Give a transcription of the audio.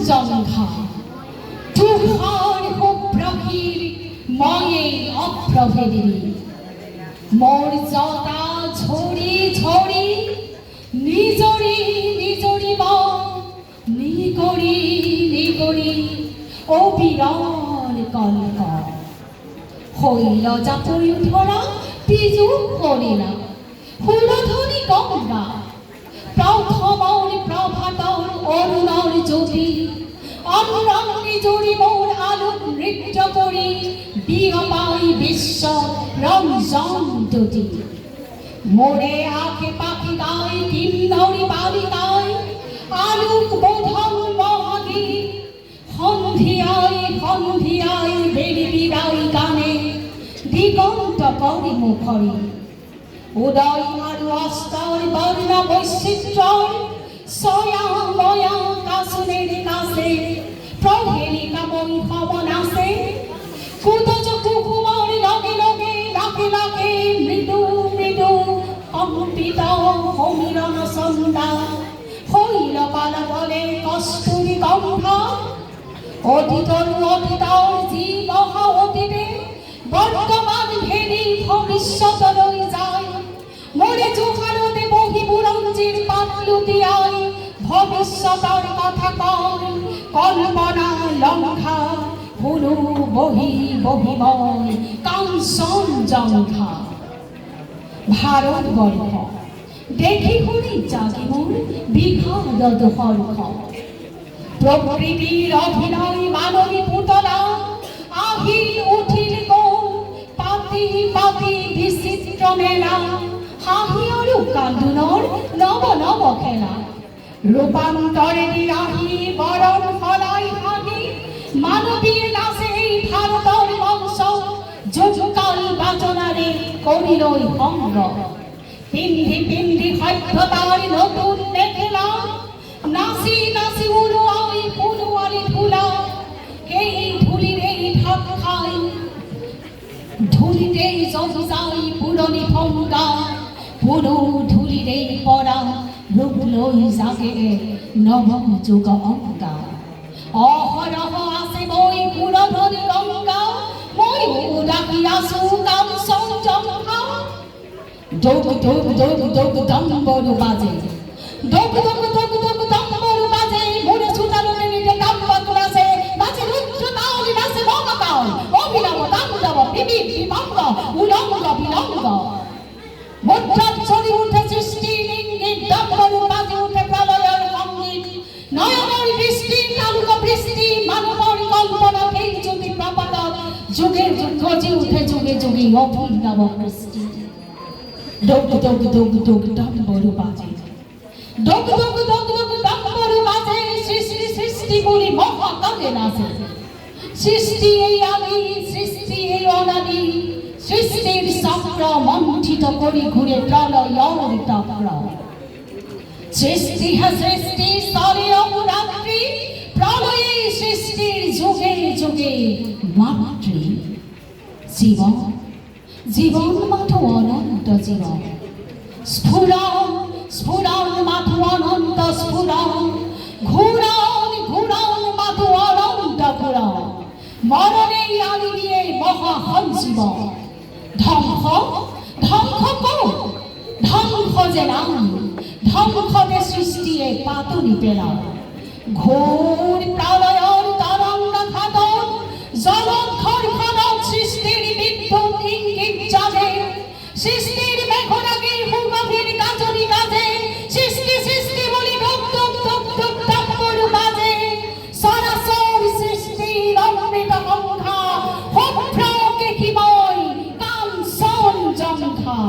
জংঘা তুফান হোক প্রভীর ময়ে অপ্রভেদিনী মর্যাদা ঝরি ঝরি নিজরি নিজরি নিগরি নিগরি অবিরল কলক হইল জাতরি ধরা পিজু হরিণা হুলধ্বনি গঙ্গা প্রথমর প্রভাতর অরুণর জ্যোতি অঙ্গে জড়ি মোর আলোক নৃত্য করি বিহপাই বিশ্ব রমজান দুটি মোরে আখে পাখি গায় কিন্নরি বালিকায় আলোক বোধন মহাগীত সন্ধিয়ায় বেড়ি বিদায় গানে দিগন্ত করি মুখরি উদয় আর অস্তর বর্ণ বৈচিত্র্য সয়া ময়া কাসুনের কাছে প্রহেলিকা মন আছে কুতজ কুকুমার লগে লগে লাকে লাকে মৃদু মৃদু অম্পিত হমিরন সন্ধ্যা হইল পালা বলে কস্তুরী গন্ধা অতীতর জি মহা অতীতে বর্তমান ভেদি ভবিষ্যৎ রয়ে যায় মোরে চোখারতে বহি বুরঞ্জির পাতলুতিয়ায় ভবিষ্যতের কথা কর কল্পনা লঙ্ঘা হুলু বহি বহিময় কাঞ্চন জঙ্ঘা ভারতবর্ষ দেখি হুনি জাগি মোর বিঘাদত হর্ষ প্রকৃতির অভিনয় মানবী পুতলা আহিল উঠিল গো পাতি পাতি বিচিত্র মেলা হাহি অরু কান্দুনর নব নব খেলা রূপান্তরে আহি বরণ ফলাই হাহি মানবীর নাচে এই ভারতর বংশ যুগকাল বাচনারে করিলই ভঙ্গ পিন্ধি পিন্ধি সভ্যতার নতুন দেখলা নাচি নাচি উড়ুয়াই ফুলুয়ারি ধুলা এই ধুলিরে ঢাক খাই ধুলিরে জমজাই পুরনি ভঙ্গা পুরো ধুলিরে পরা রূপ লই জাগে নবম যুগ অঙ্গা অহরহ আসে বই পুরধনি গঙ্গা মই ডাকি আসু কাম সংযঙ্গা দোগ দোগ দোগ দোগ দম্বরু বাজে দোগ দোগ দোগ দোগ দম্বরু বাজে মোরে ছুটালো নিতে কাম্বা তুলাছে বাজে রুদ্র তাওলি নাচে মহাকাল অভিনব তাণ্ডব বিবিধ বিভঙ্গ উলঙ্গ বিলঙ্গ মুদ্রাত চলি উঠে সৃষ্টি লিঙ্গিত দম্বরু বাজে উঠে প্রলয়ের সঙ্গীত নয়নের বৃষ্টি তালুক বৃষ্টি মানবর কল্পনা এই যুগে প্রপাত যুগের গজি উঠে যুগে যুগে অভিনব সৃষ্টি দোগ দোগ দোগ দোগ দম্বরু বাজে দোগ দোগ দোগ দোগ দম্বরু বাজে সৃষ্টি সৃষ্টি বলি মহাকালে নাচে সৃষ্টি এই আদি সৃষ্টি এই অনাদি সৃষ্টির চক্র মন্থিত করি ঘুরে প্রলয়ের চক্র সৃষ্টি সৃষ্টি স্তরে অপরাত্রি প্রলয়ে সৃষ্টির যুগে যুগে মাতৃ জীবন জীবন মাথো অনন্ত জীবন স্ফুরণ স্ফুরণ মাথো অনন্ত স্ফুরণ ঘুরণ ঘুরণ মাথো অনন্ত ঘুরণ মরণে আনি দিয়ে মহাহংসীব ধ্বংস ধ্বংস কো ধ্বংস যে নাম ধ্বংসতে সৃষ্টিয়ে পাতনি পেলাম ঘোর প্রলয়ের তরঙ্গ খাদন জলক্ষর খনন সৃষ্টির বিদ্যুৎ ইঙ্গিত জাগে সৃষ্টির মেঘনাগির ভূগভীর গাজনি গাজে সৃষ্টি সৃষ্টি বলি ধুক ধুক ধুক ধুক দম্বরু বাজে সরাসর সৃষ্টির অমৃত গঙ্গা হোক প্রকে কিময় কাঞ্চন জঙ্ঘা